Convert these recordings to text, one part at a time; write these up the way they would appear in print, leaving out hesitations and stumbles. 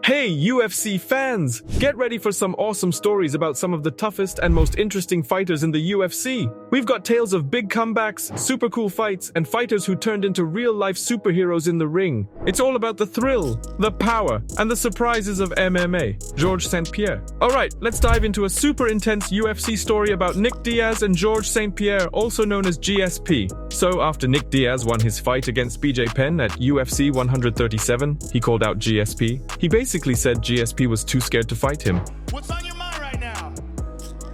Hey UFC fans! Get ready for some awesome stories about some of the toughest and most interesting fighters in the UFC. We've got tales of big comebacks, super cool fights, and fighters who turned into real-life superheroes in the ring. It's all about the thrill, the power, and the surprises of MMA. Georges St-Pierre. Alright, let's dive into a super intense UFC story about Nick Diaz and Georges St-Pierre, also known as GSP. So, after Nick Diaz won his fight against BJ Penn at UFC 137, he called out GSP. He basically said GSP was too scared to fight him. What's on your mind right now?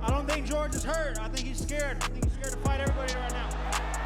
I don't think George is hurt. I think he's scared. I think he's scared to fight everybody right now.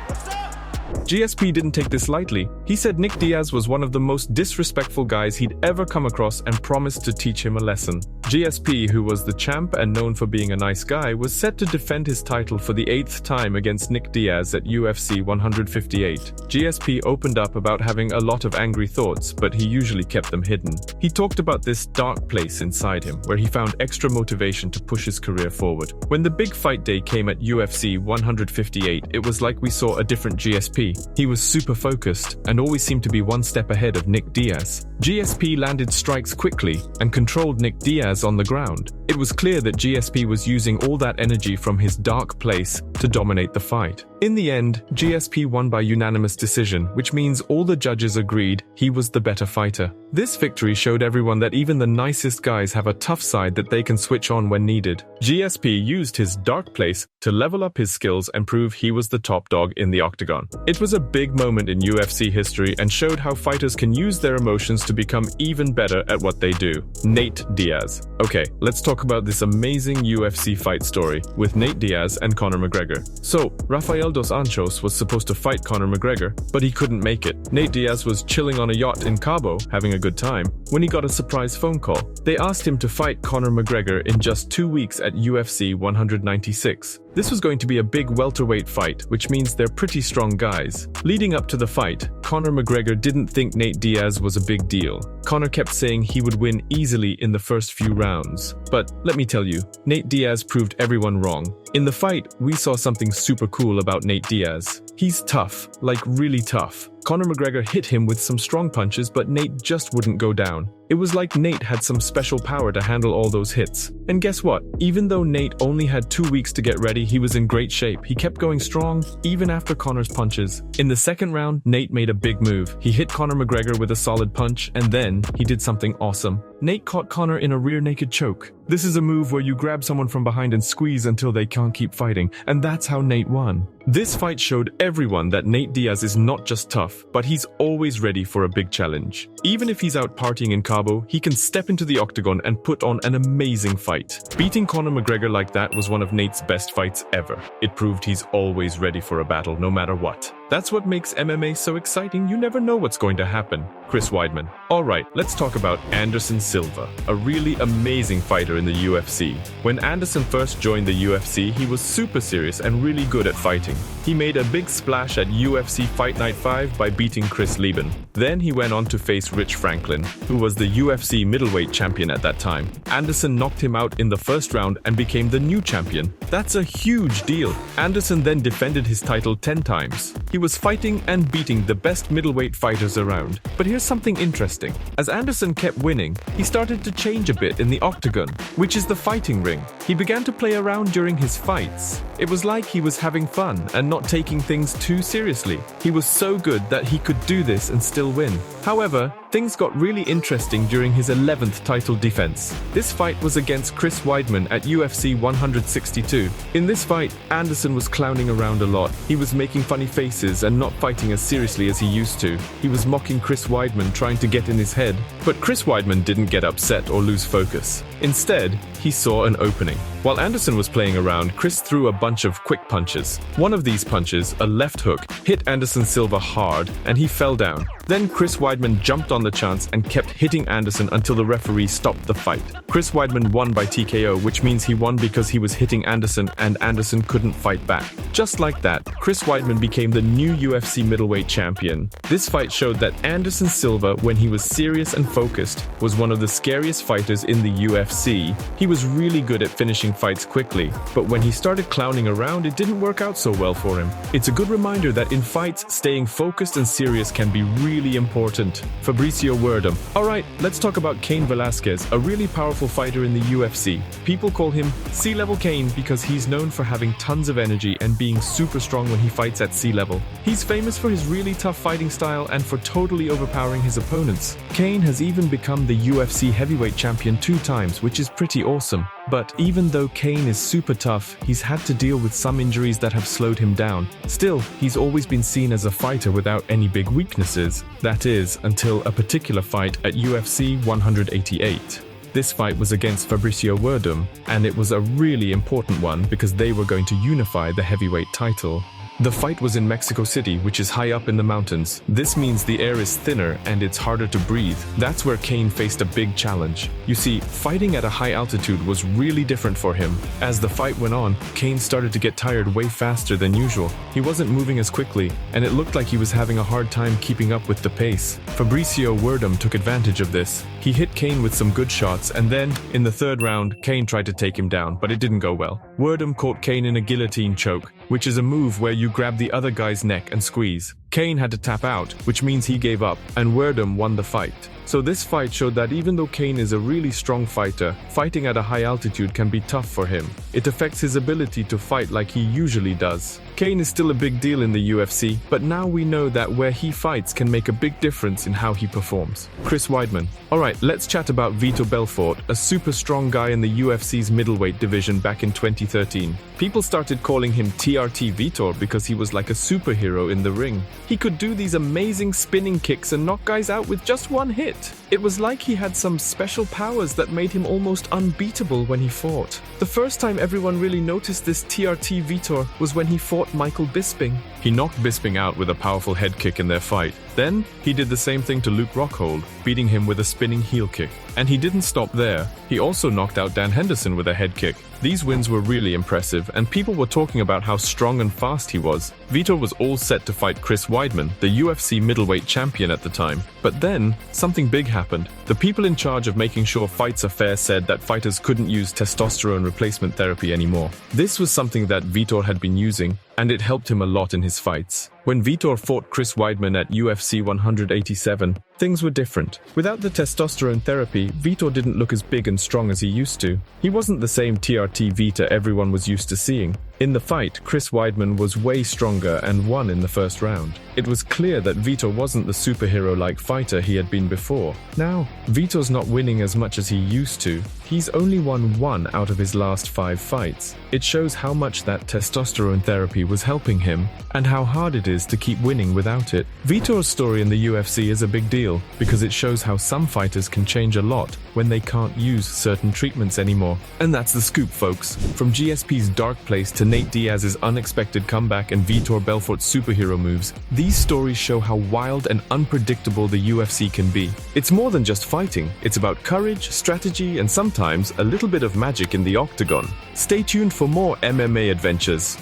What's up? GSP didn't take this lightly. He said Nick Diaz was one of the most disrespectful guys he'd ever come across and promised to teach him a lesson. GSP, who was the champ and known for being a nice guy, was set to defend his title for the 8th time against Nick Diaz at UFC 158. GSP opened up about having a lot of angry thoughts, but he usually kept them hidden. He talked about this dark place inside him, where he found extra motivation to push his career forward. When the big fight day came at UFC 158, it was like we saw a different GSP. He was super focused and always seemed to be one step ahead of Nick Diaz. GSP landed strikes quickly and controlled Nick Diaz on the ground. It was clear that GSP was using all that energy from his dark place to dominate the fight. In the end, GSP won by unanimous decision, which means all the judges agreed he was the better fighter. This victory showed everyone that even the nicest guys have a tough side that they can switch on when needed. GSP used his dark place to level up his skills and prove he was the top dog in the Octagon. It was a big moment in UFC history and showed how fighters can use their emotions to become even better at what they do. Nate Diaz. Okay, let's talk about this amazing UFC fight story with Nate Diaz and Conor McGregor. So, Rafael dos Anjos was supposed to fight Conor McGregor, but he couldn't make it. Nate Diaz was chilling on a yacht in Cabo, having a good time, when he got a surprise phone call. They asked him to fight Conor McGregor in just 2 weeks at UFC 196. This was going to be a big welterweight fight, which means they're pretty strong guys. Leading up to the fight, Conor McGregor didn't think Nate Diaz was a big deal. Conor kept saying he would win easily in the first few rounds. But let me tell you, Nate Diaz proved everyone wrong. In the fight, we saw something super cool about Nate Diaz. He's tough, like really tough. Conor McGregor hit him with some strong punches, but Nate just wouldn't go down. It was like Nate had some special power to handle all those hits. And guess what? Even though Nate only had 2 weeks to get ready, he was in great shape. He kept going strong, even after Conor's punches. In the second round, Nate made a big move. He hit Conor McGregor with a solid punch, and then he did something awesome. Nate caught Conor in a rear naked choke. This is a move where you grab someone from behind and squeeze until they can't keep fighting, and that's how Nate won. This fight showed everyone that Nate Diaz is not just tough, but he's always ready for a big challenge. Even if he's out partying in Cabo, he can step into the Octagon and put on an amazing fight. Beating Conor McGregor like that was one of Nate's best fights ever. It proved he's always ready for a battle, no matter what. That's what makes MMA so exciting. You never know what's going to happen. Chris Weidman. Alright, let's talk about Anderson Silva, a really amazing fighter in the UFC. When Anderson first joined the UFC, he was super serious and really good at fighting. He made a big splash at UFC Fight Night 5 by beating Chris Lieben. Then he went on to face Rich Franklin, who was the UFC middleweight champion at that time. Anderson knocked him out in the first round and became the new champion. That's a huge deal. Anderson then defended his title 10 times. He was fighting and beating the best middleweight fighters around. But here's something interesting. As Anderson kept winning, he started to change a bit in the Octagon, which is the fighting ring. He began to play around during his fights. It was like he was having fun and not taking things too seriously. He was so good that he could do this and still win. However, things got really interesting during his 11th title defense. This fight was against Chris Weidman at UFC 162. In this fight, Anderson was clowning around a lot. He was making funny faces and not fighting as seriously as he used to. He was mocking Chris Weidman, trying to get in his head. But Chris Weidman didn't get upset or lose focus. Instead, he saw an opening. While Anderson was playing around, Chris threw a bunch of quick punches. One of these punches, a left hook, hit Anderson Silva hard and he fell down. Then Chris Weidman jumped on the chance and kept hitting Anderson until the referee stopped the fight. Chris Weidman won by TKO, which means he won because he was hitting Anderson and Anderson couldn't fight back. Just like that, Chris Weidman became the new UFC middleweight champion. This fight showed that Anderson Silva, when he was serious and focused, was one of the scariest fighters in the UFC. He was really good at finishing fights quickly, but when he started clowning around, it didn't work out so well for him. It's a good reminder that in fights, staying focused and serious can be really really important. Fabricio Werdum. Alright, let's talk about Cain Velasquez, a really powerful fighter in the UFC. People call him Sea Level Cain because he's known for having tons of energy and being super strong when he fights at sea level. He's famous for his really tough fighting style and for totally overpowering his opponents. Cain has even become the UFC heavyweight champion 2 times, which is pretty awesome. But even though Cain is super tough, he's had to deal with some injuries that have slowed him down. Still, he's always been seen as a fighter without any big weaknesses. That is, until a particular fight at UFC 188. This fight was against Fabricio Werdum, and it was a really important one because they were going to unify the heavyweight title. The fight was in Mexico City, which is high up in the mountains. This means the air is thinner and it's harder to breathe. That's where Cain faced a big challenge. You see, fighting at a high altitude was really different for him. As the fight went on, Cain started to get tired way faster than usual. He wasn't moving as quickly, and it looked like he was having a hard time keeping up with the pace. Fabricio Werdum took advantage of this. He hit Cain with some good shots, and then, in the 3rd round, Cain tried to take him down, but it didn't go well. Werdum caught Cain in a guillotine choke, which is a move where you grab the other guy's neck and squeeze. Cain had to tap out, which means he gave up, and Werdum won the fight. So this fight showed that even though Cain is a really strong fighter, fighting at a high altitude can be tough for him. It affects his ability to fight like he usually does. Cain is still a big deal in the UFC, but now we know that where he fights can make a big difference in how he performs. Chris Weidman. Alright, let's chat about Vitor Belfort, a super strong guy in the UFC's middleweight division back in 2013. People started calling him TRT Vitor because he was like a superhero in the ring. He could do these amazing spinning kicks and knock guys out with just one hit. It was like he had some special powers that made him almost unbeatable when he fought. The first time everyone really noticed this TRT Vitor was when he fought Michael Bisping. He knocked Bisping out with a powerful head kick in their fight. Then, he did the same thing to Luke Rockhold, beating him with a spinning heel kick. And he didn't stop there. He also knocked out Dan Henderson with a head kick. These wins were really impressive, and people were talking about how strong and fast he was. Vitor was all set to fight Chris Weidman, the UFC middleweight champion at the time. But then, something big happened. The people in charge of making sure fights are fair said that fighters couldn't use testosterone replacement therapy anymore. This was something that Vitor had been using, and it helped him a lot in his fights. When Vitor fought Chris Weidman at UFC 187, things were different. Without the testosterone therapy, Vitor didn't look as big and strong as he used to. He wasn't the same TRT Vitor everyone was used to seeing. In the fight, Chris Weidman was way stronger and won in the 1st round. It was clear that Vitor wasn't the superhero-like fighter he had been before. Now, Vitor's not winning as much as he used to. He's only won 1 out of his last 5 fights. It shows how much that testosterone therapy was helping him, and how hard it is to keep winning without it. Vitor's story in the UFC is a big deal, because it shows how some fighters can change a lot when they can't use certain treatments anymore. And that's the scoop, folks. From GSP's dark place to Nate Diaz's unexpected comeback and Vitor Belfort's superhero moves, these stories show how wild and unpredictable the UFC can be. It's more than just fighting. It's about courage, strategy, and sometimes a little bit of magic in the octagon. Stay tuned for more MMA adventures.